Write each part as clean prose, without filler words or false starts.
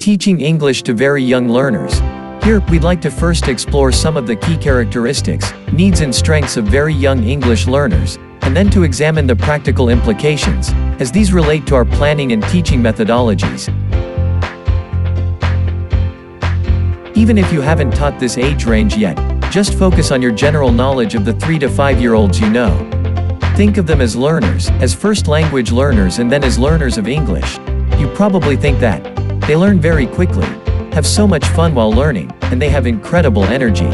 Teaching English to very young learners. Here, we'd like to first explore some of the key characteristics, needs and strengths of very young English learners, and then to examine the practical implications, as these relate to our planning and teaching methodologies. Even if you haven't taught this age range yet, just focus on your general knowledge of the 3 to 5-year-olds you know. Think of them as learners, as first language learners and then as learners of English. You probably think that they learn very quickly, have so much fun while learning, and they have incredible energy.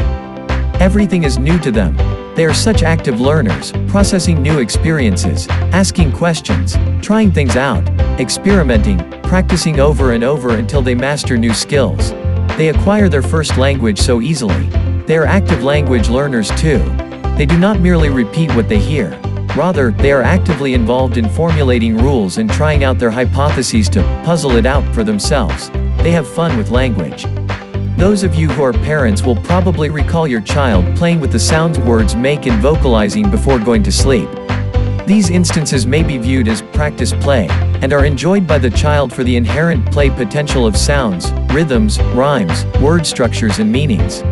Everything is new to them. They are such active learners, processing new experiences, asking questions, trying things out, experimenting, practicing over and over until they master new skills. They acquire their first language so easily. They are active language learners too. They do not merely repeat what they hear. Rather, they are actively involved in formulating rules and trying out their hypotheses to puzzle it out for themselves. They have fun with language. Those of you who are parents will probably recall your child playing with the sounds words make and vocalizing before going to sleep. These instances may be viewed as practice play, and are enjoyed by the child for the inherent play potential of sounds, rhythms, rhymes, word structures and meanings.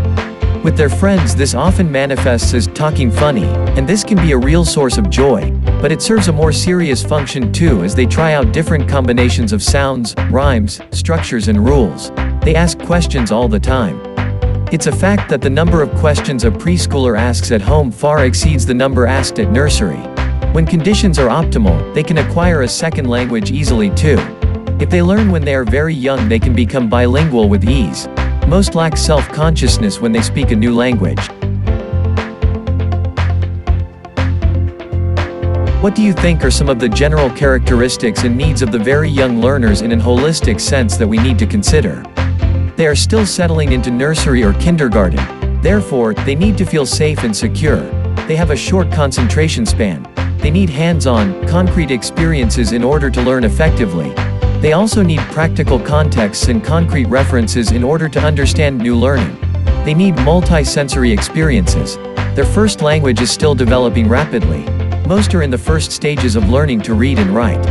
With their friends, this often manifests as talking funny, and this can be a real source of joy, but it serves a more serious function too as they try out different combinations of sounds, rhymes, structures and rules. They ask questions all the time. It's a fact that the number of questions a preschooler asks at home far exceeds the number asked at nursery. When conditions are optimal, they can acquire a second language easily too. If they learn when they are very young, they can become bilingual with ease. Most lack self-consciousness when they speak a new language. What do you think are some of the general characteristics and needs of the very young learners in an holistic sense that we need to consider? They are still settling into nursery or kindergarten. Therefore, they need to feel safe and secure. They have a short concentration span. They need hands-on, concrete experiences in order to learn effectively. They also need practical contexts and concrete references in order to understand new learning. They need multi-sensory experiences. Their first language is still developing rapidly. Most are in the first stages of learning to read and write.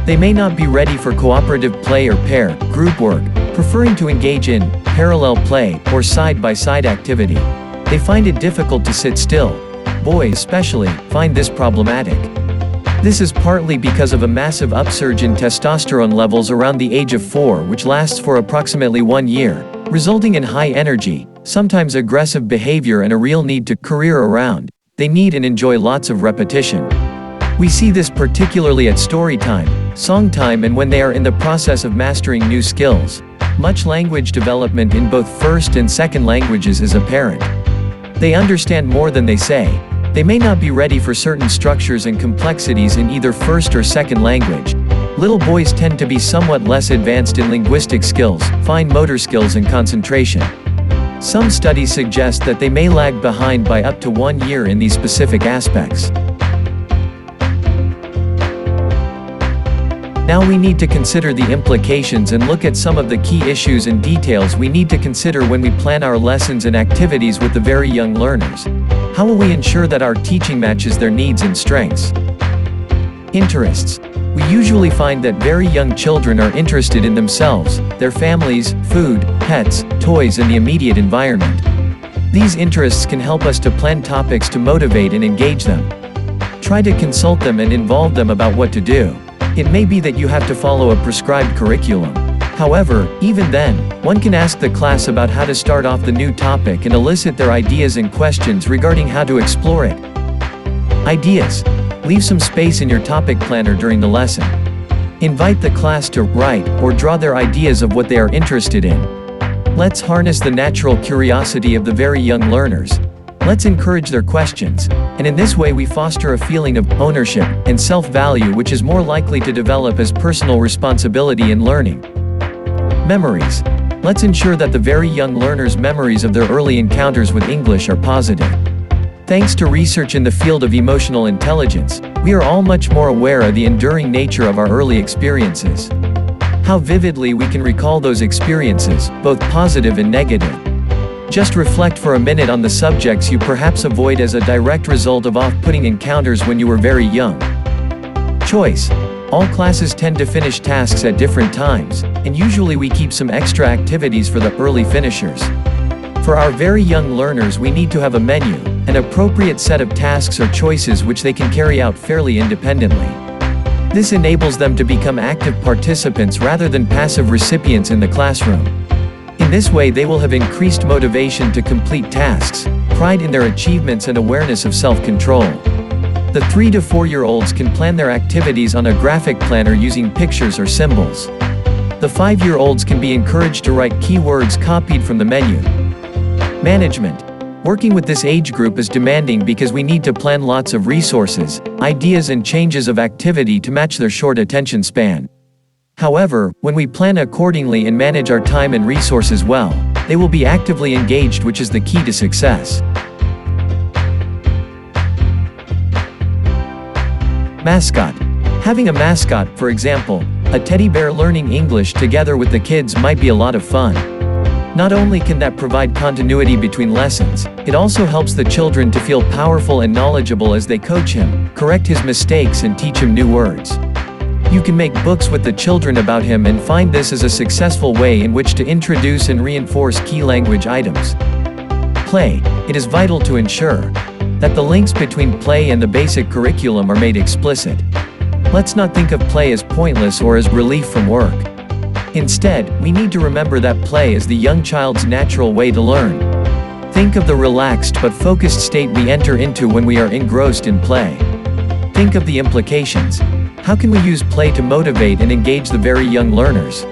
They may not be ready for cooperative play or pair, group work, preferring to engage in parallel play or side-by-side activity. They find it difficult to sit still. Boys especially find this problematic. This is partly because of a massive upsurge in testosterone levels around the age of 4, which lasts for approximately 1 year, resulting in high energy, sometimes aggressive behavior and a real need to career around. They need and enjoy lots of repetition. We see this particularly at story time, song time and when they are in the process of mastering new skills. Much language development in both first and second languages is apparent. They understand more than they say. They may not be ready for certain structures and complexities in either first or second language. Little boys tend to be somewhat less advanced in linguistic skills, fine motor skills and concentration. Some studies suggest that they may lag behind by up to 1 year in these specific aspects. Now we need to consider the implications and look at some of the key issues and details we need to consider when we plan our lessons and activities with the very young learners. How will we ensure that our teaching matches their needs and strengths? Interests. We usually find that very young children are interested in themselves, their families, food, pets, toys and the immediate environment. These interests can help us to plan topics to motivate and engage them. Try to consult them and involve them about what to do. It may be that you have to follow a prescribed curriculum. However, even then, one can ask the class about how to start off the new topic and elicit their ideas and questions regarding how to explore it. Ideas. Leave some space in your topic planner during the lesson. Invite the class to write or draw their ideas of what they are interested in. Let's harness the natural curiosity of the very young learners. Let's encourage their questions, and in this way we foster a feeling of ownership and self-value which is more likely to develop as personal responsibility in learning. Memories. Let's ensure that the very young learners' memories of their early encounters with English are positive. Thanks to research in the field of emotional intelligence, we are all much more aware of the enduring nature of our early experiences. How vividly we can recall those experiences, both positive and negative. Just reflect for a minute on the subjects you perhaps avoid as a direct result of off-putting encounters when you were very young. Choice. All classes tend to finish tasks at different times, and usually we keep some extra activities for the early finishers. For our very young learners, we need to have a menu, an appropriate set of tasks or choices which they can carry out fairly independently. This enables them to become active participants rather than passive recipients in the classroom. In this way, they will have increased motivation to complete tasks, pride in their achievements, and awareness of self-control. The 3 to 4-year-olds can plan their activities on a graphic planner using pictures or symbols. The 5-year-olds can be encouraged to write keywords copied from the menu. Management. Working with this age group is demanding because we need to plan lots of resources, ideas, and changes of activity to match their short attention span. However, when we plan accordingly and manage our time and resources well, they will be actively engaged, which is the key to success. Mascot. Having a mascot, for example, a teddy bear learning English together with the kids might be a lot of fun. Not only can that provide continuity between lessons, it also helps the children to feel powerful and knowledgeable as they coach him, correct his mistakes, and teach him new words. You can make books with the children about him and find this as a successful way in which to introduce and reinforce key language items. Play. It is vital to ensure that the links between play and the basic curriculum are made explicit. Let's not think of play as pointless or as relief from work. Instead, we need to remember that play is the young child's natural way to learn. Think of the relaxed but focused state we enter into when we are engrossed in play. Think of the implications. How can we use play to motivate and engage the very young learners?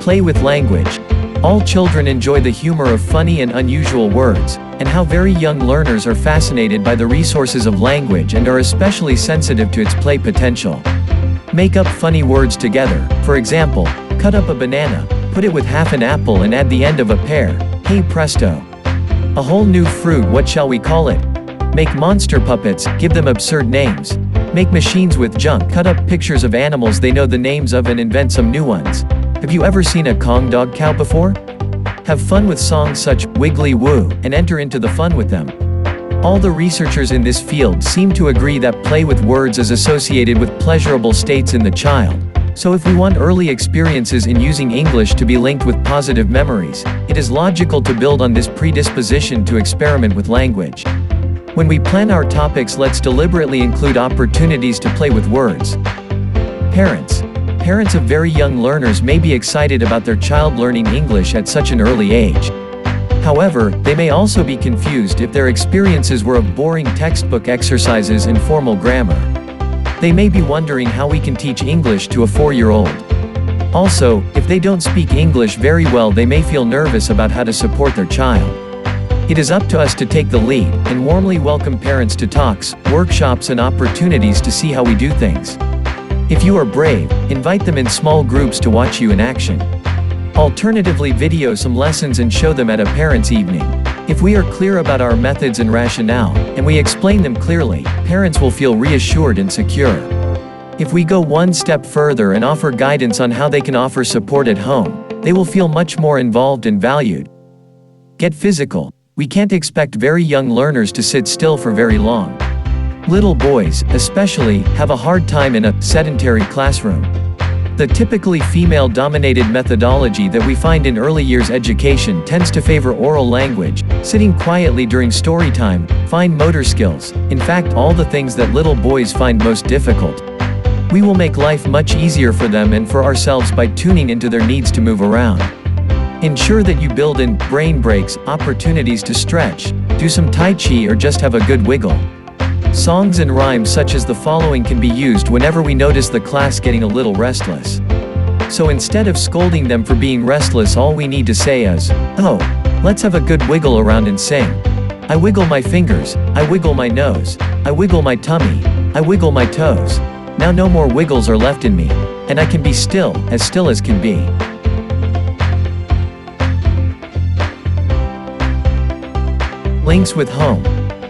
Play with language. All children enjoy the humor of funny and unusual words, and how very young learners are fascinated by the resources of language and are especially sensitive to its play potential. Make up funny words together. For example, cut up a banana, put it with half an apple and add the end of a pear. Hey presto! A whole new fruit, what shall we call it? Make monster puppets, give them absurd names. Make machines with junk, cut up pictures of animals they know the names of and invent some new ones. Have you ever seen a Kong dog cow before? Have fun with songs such Wiggly Woo and enter into the fun with them. All the researchers in this field seem to agree that play with words is associated with pleasurable states in the child. So if we want early experiences in using English to be linked with positive memories, it is logical to build on this predisposition to experiment with language. When we plan our topics, let's deliberately include opportunities to play with words. Parents. Parents of very young learners may be excited about their child learning English at such an early age. However, they may also be confused if their experiences were of boring textbook exercises in formal grammar. They may be wondering how we can teach English to a 4-year-old. Also, if they don't speak English very well, they may feel nervous about how to support their child. It is up to us to take the lead and warmly welcome parents to talks, workshops, and opportunities to see how we do things. If you are brave, invite them in small groups to watch you in action. Alternatively, video some lessons and show them at a parents' evening. If we are clear about our methods and rationale, and we explain them clearly, parents will feel reassured and secure. If we go one step further and offer guidance on how they can offer support at home, they will feel much more involved and valued. Get physical. We can't expect very young learners to sit still for very long. Little boys, especially, have a hard time in a sedentary classroom. The typically female-dominated methodology that we find in early years education tends to favor oral language, sitting quietly during story time, fine motor skills, in fact all the things that little boys find most difficult. We will make life much easier for them and for ourselves by tuning into their needs to move around. Ensure that you build in brain breaks, opportunities to stretch, do some Tai Chi, or just have a good wiggle. Songs and rhymes such as the following can be used whenever we notice the class getting a little restless. So instead of scolding them for being restless, all we need to say is, "Oh, let's have a good wiggle around and sing. I wiggle my fingers, I wiggle my nose, I wiggle my tummy, I wiggle my toes. Now no more wiggles are left in me, and I can be still as can be." Links with home.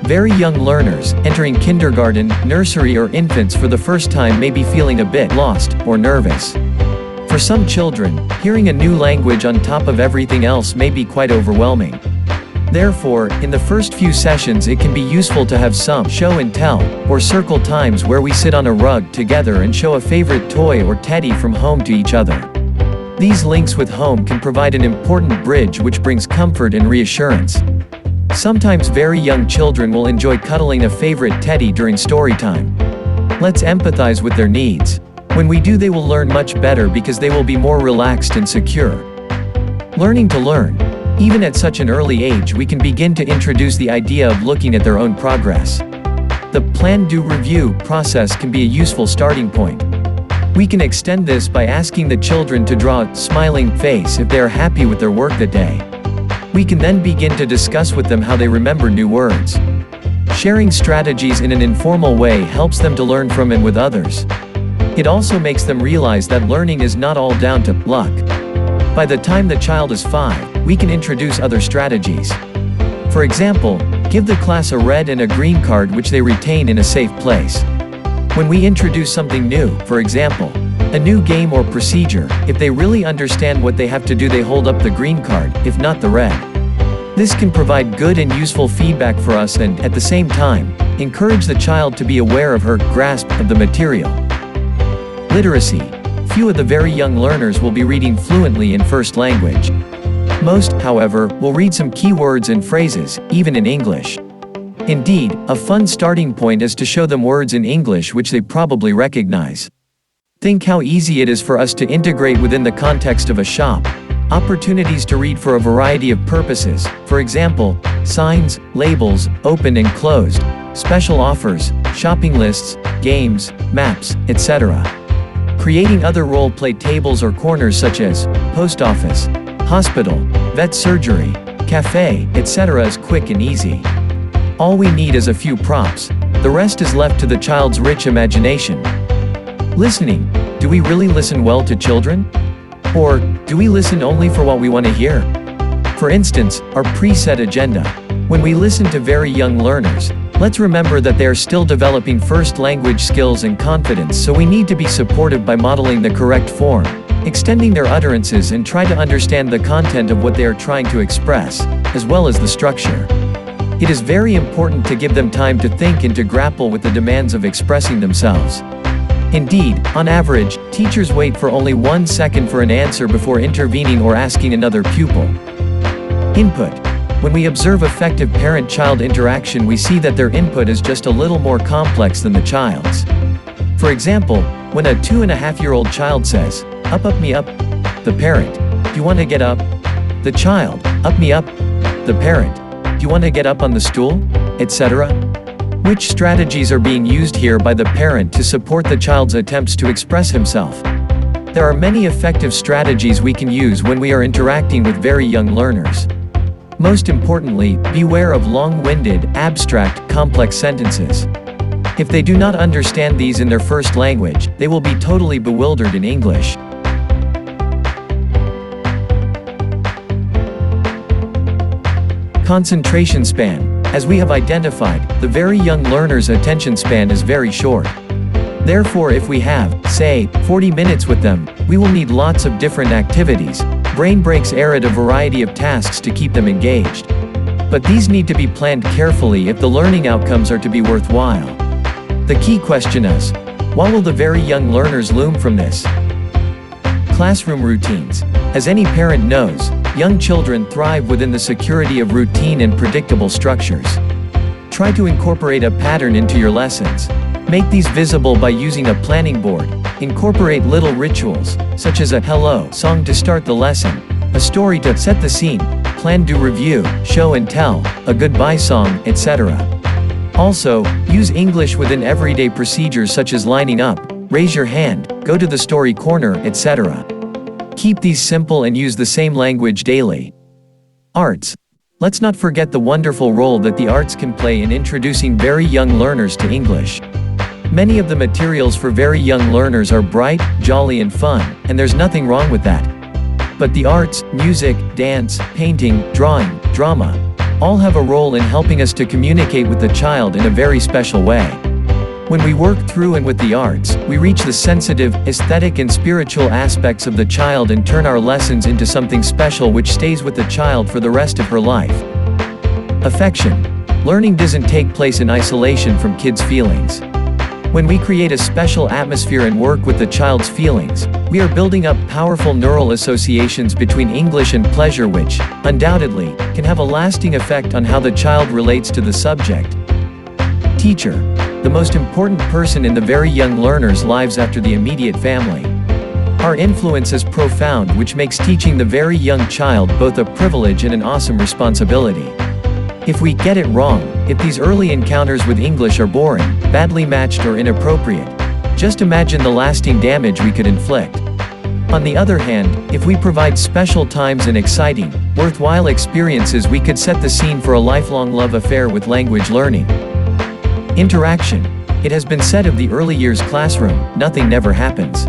Very young learners, entering kindergarten, nursery, or infants for the first time may be feeling a bit lost or nervous. For some children, hearing a new language on top of everything else may be quite overwhelming. Therefore, in the first few sessions it can be useful to have some show and tell, or circle times where we sit on a rug together and show a favorite toy or teddy from home to each other. These links with home can provide an important bridge which brings comfort and reassurance. Sometimes very young children will enjoy cuddling a favorite teddy during story time. Let's empathize with their needs. When we do, they will learn much better because they will be more relaxed and secure. Learning to learn. Even at such an early age, we can begin to introduce the idea of looking at their own progress. The plan-do-review process can be a useful starting point. We can extend this by asking the children to draw a smiling face if they are happy with their work that day. We can then begin to discuss with them how they remember new words. Sharing strategies in an informal way helps them to learn from and with others. It also makes them realize that learning is not all down to luck. By the time the child is 5, we can introduce other strategies. For example, give the class a red and a green card which they retain in a safe place. When we introduce something new, for example, a new game or procedure, if they really understand what they have to do, they hold up the green card, if not the red. This can provide good and useful feedback for us and, at the same time, encourage the child to be aware of her grasp of the material. Literacy. Few of the very young learners will be reading fluently in first language. Most, however, will read some key words and phrases, even in English. Indeed, a fun starting point is to show them words in English which they probably recognize. Think how easy it is for us to integrate within the context of a shop. Opportunities to read for a variety of purposes, for example, signs, labels, open and closed, special offers, shopping lists, games, maps, etc. Creating other role-play tables or corners such as post office, hospital, vet surgery, cafe, etc. is quick and easy. All we need is a few props. The rest is left to the child's rich imagination. Listening. Do we really listen well to children? Or, do we listen only for what we want to hear? For instance, our preset agenda. When we listen to very young learners, let's remember that they are still developing first language skills and confidence, so we need to be supportive by modeling the correct form, extending their utterances, and try to understand the content of what they are trying to express, as well as the structure. It is very important to give them time to think and to grapple with the demands of expressing themselves. Indeed, on average, teachers wait for only 1 second for an answer before intervening or asking another pupil. Input. When we observe effective parent-child interaction, we see that their input is just a little more complex than the child's. For example, when a 2.5-year-old child says, up me up, the parent, do you want to get up? The child, up me up, the parent, do you want to get up on the stool? Etc. Which strategies are being used here by the parent to support the child's attempts to express himself? There are many effective strategies we can use when we are interacting with very young learners. Most importantly, beware of long-winded, abstract, complex sentences. If they do not understand these in their first language, they will be totally bewildered in English. Concentration span. As we have identified, the very young learner's attention span is very short. Therefore, if we have, say, 40 minutes with them, we will need lots of different activities, brain breaks at a variety of tasks to keep them engaged. But these need to be planned carefully if the learning outcomes are to be worthwhile. The key question is, what will the very young learners loom from this? Classroom routines. As any parent knows, young children thrive within the security of routine and predictable structures. Try to incorporate a pattern into your lessons. Make these visible by using a planning board. Incorporate little rituals, such as a hello song to start the lesson, a story to set the scene, plan-do-review, show and tell, a goodbye song, etc. Also, use English within everyday procedures such as lining up, raise your hand, go to the story corner, etc. Keep these simple and use the same language daily. Arts. Let's not forget the wonderful role that the arts can play in introducing very young learners to English. Many of the materials for very young learners are bright, jolly and fun, and there's nothing wrong with that. But the arts, music, dance, painting, drawing, drama, all have a role in helping us to communicate with the child in a very special way. When we work through and with the arts, we reach the sensitive, aesthetic and spiritual aspects of the child and turn our lessons into something special which stays with the child for the rest of her life. Affection. Learning doesn't take place in isolation from kids' feelings. When we create a special atmosphere and work with the child's feelings, we are building up powerful neural associations between English and pleasure which, undoubtedly, can have a lasting effect on how the child relates to the subject. Teacher. The most important person in the very young learner's lives after the immediate family. Our influence is profound, which makes teaching the very young child both a privilege and an awesome responsibility. If we get it wrong, if these early encounters with English are boring, badly matched or inappropriate, just imagine the lasting damage we could inflict. On the other hand, if we provide special times and exciting, worthwhile experiences, we could set the scene for a lifelong love affair with language learning. Interaction. It has been said of the early years classroom, nothing never happens.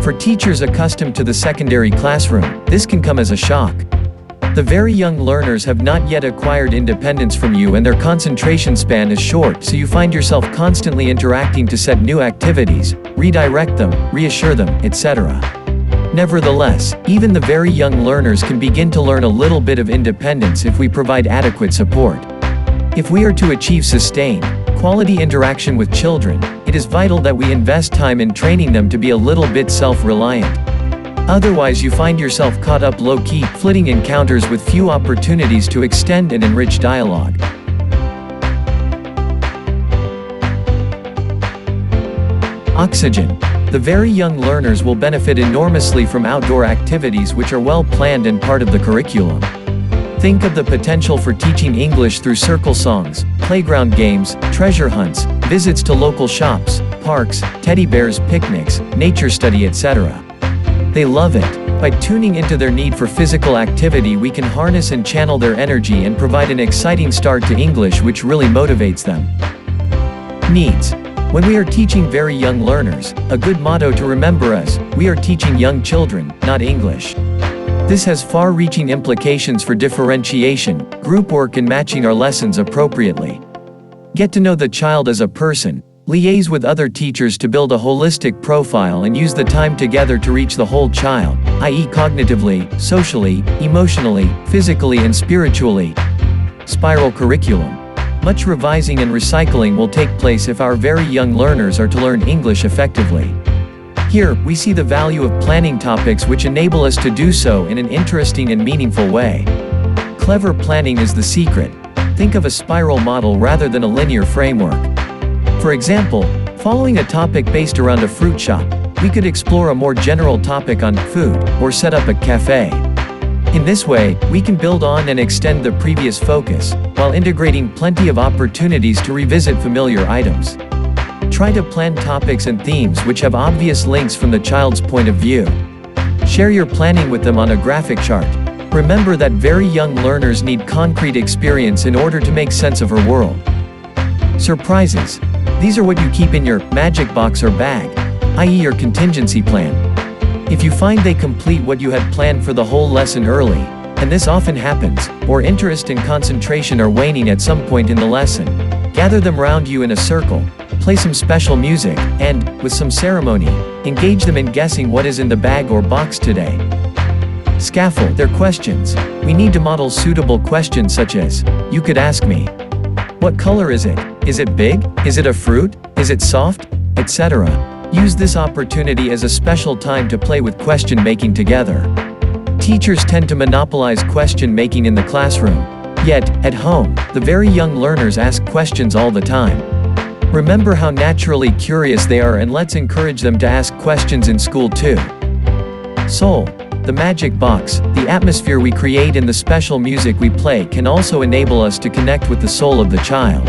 For teachers accustomed to the secondary classroom, this can come as a shock. The very young learners have not yet acquired independence from you and their concentration span is short, so you find yourself constantly interacting to set new activities, redirect them, reassure them, etc. Nevertheless, even the very young learners can begin to learn a little bit of independence if we provide adequate support. If we are to achieve sustained, quality interaction with children, it is vital that we invest time in training them to be a little bit self-reliant. Otherwise you find yourself caught up low-key, flitting encounters with few opportunities to extend and enrich dialogue. Oxygen. The very young learners will benefit enormously from outdoor activities which are well planned and part of the curriculum. Think of the potential for teaching English through circle songs, playground games, treasure hunts, visits to local shops, parks, teddy bears, picnics, nature study, etc. They love it. By tuning into their need for physical activity, we can harness and channel their energy and provide an exciting start to English which really motivates them. Needs. When we are teaching very young learners, a good motto to remember is, we are teaching young children, not English. This has far-reaching implications for differentiation, group work and matching our lessons appropriately. Get to know the child as a person, liaise with other teachers to build a holistic profile and use the time together to reach the whole child, i.e. cognitively, socially, emotionally, physically and spiritually. Spiral curriculum. Much revising and recycling will take place if our very young learners are to learn English effectively. Here, we see the value of planning topics which enable us to do so in an interesting and meaningful way. Clever planning is the secret. Think of a spiral model rather than a linear framework. For example, following a topic based around a fruit shop, we could explore a more general topic on food, or set up a cafe. In this way, we can build on and extend the previous focus, while integrating plenty of opportunities to revisit familiar items. Try to plan topics and themes which have obvious links from the child's point of view. Share your planning with them on a graphic chart. Remember that very young learners need concrete experience in order to make sense of her world. Surprises. These are what you keep in your magic box or bag, i.e. your contingency plan. If you find they complete what you had planned for the whole lesson early, and this often happens, or interest and concentration are waning at some point in the lesson, gather them round you in a circle, play some special music, and, with some ceremony, engage them in guessing what is in the bag or box today. Scaffold their questions. We need to model suitable questions such as, you could ask me, what color is it? Is it big? Is it a fruit? Is it soft? Etc. Use this opportunity as a special time to play with question making together. Teachers tend to monopolize question making in the classroom. Yet, at home, the very young learners ask questions all the time. Remember how naturally curious they are and let's encourage them to ask questions in school too. Soul. The magic box, the atmosphere we create and the special music we play can also enable us to connect with the soul of the child.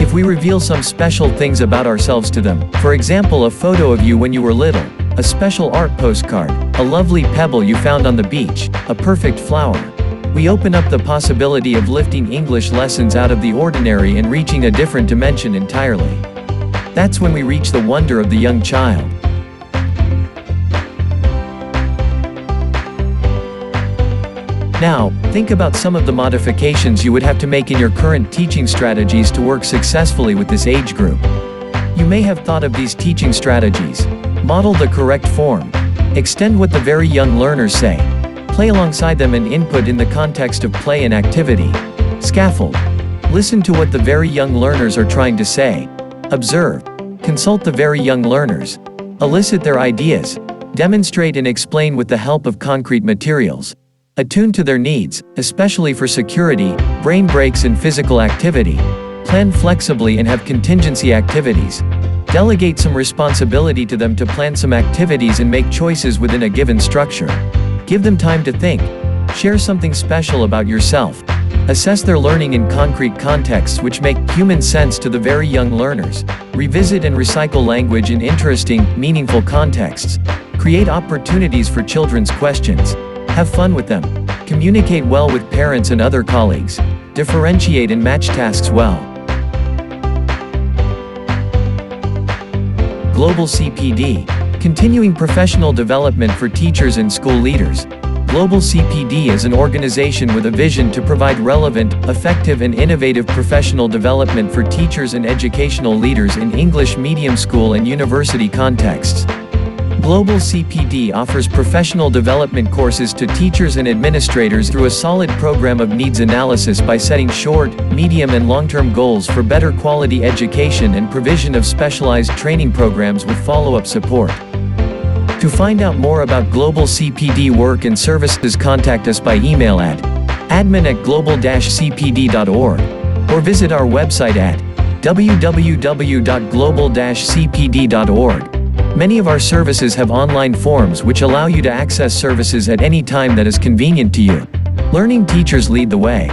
If we reveal some special things about ourselves to them, for example a photo of you when you were little, a special art postcard, a lovely pebble you found on the beach, a perfect flower, we open up the possibility of lifting English lessons out of the ordinary and reaching a different dimension entirely. That's when we reach the wonder of the young child. Now, think about some of the modifications you would have to make in your current teaching strategies to work successfully with this age group. You may have thought of these teaching strategies. Model the correct form. Extend what the very young learners say. Play alongside them and input in the context of play and activity. Scaffold. Listen to what the very young learners are trying to say. Observe. Consult the very young learners. Elicit their ideas. Demonstrate and explain with the help of concrete materials. Attune to their needs, especially for security, brain breaks and physical activity. Plan flexibly and have contingency activities. Delegate some responsibility to them to plan some activities and make choices within a given structure. Give them time to think. Share something special about yourself. Assess their learning in concrete contexts which make human sense to the very young learners. Revisit and recycle language in interesting, meaningful contexts. Create opportunities for children's questions. Have fun with them. Communicate well with parents and other colleagues. Differentiate and match tasks well. Global-CPD. Continuing professional development for teachers and school leaders. Global-CPD is an organization with a vision to provide relevant, effective and innovative professional development for teachers and educational leaders in English medium school and university contexts. Global-CPD offers professional development courses to teachers and administrators through a solid program of needs analysis by setting short, medium and long-term goals for better quality education and provision of specialized training programs with follow-up support. To find out more about Global-CPD work and services, contact us by email at admin@global-cpd.org or visit our website at www.global-cpd.org. Many of our services have online forms which allow you to access services at any time that is convenient to you. Learning teachers lead the way.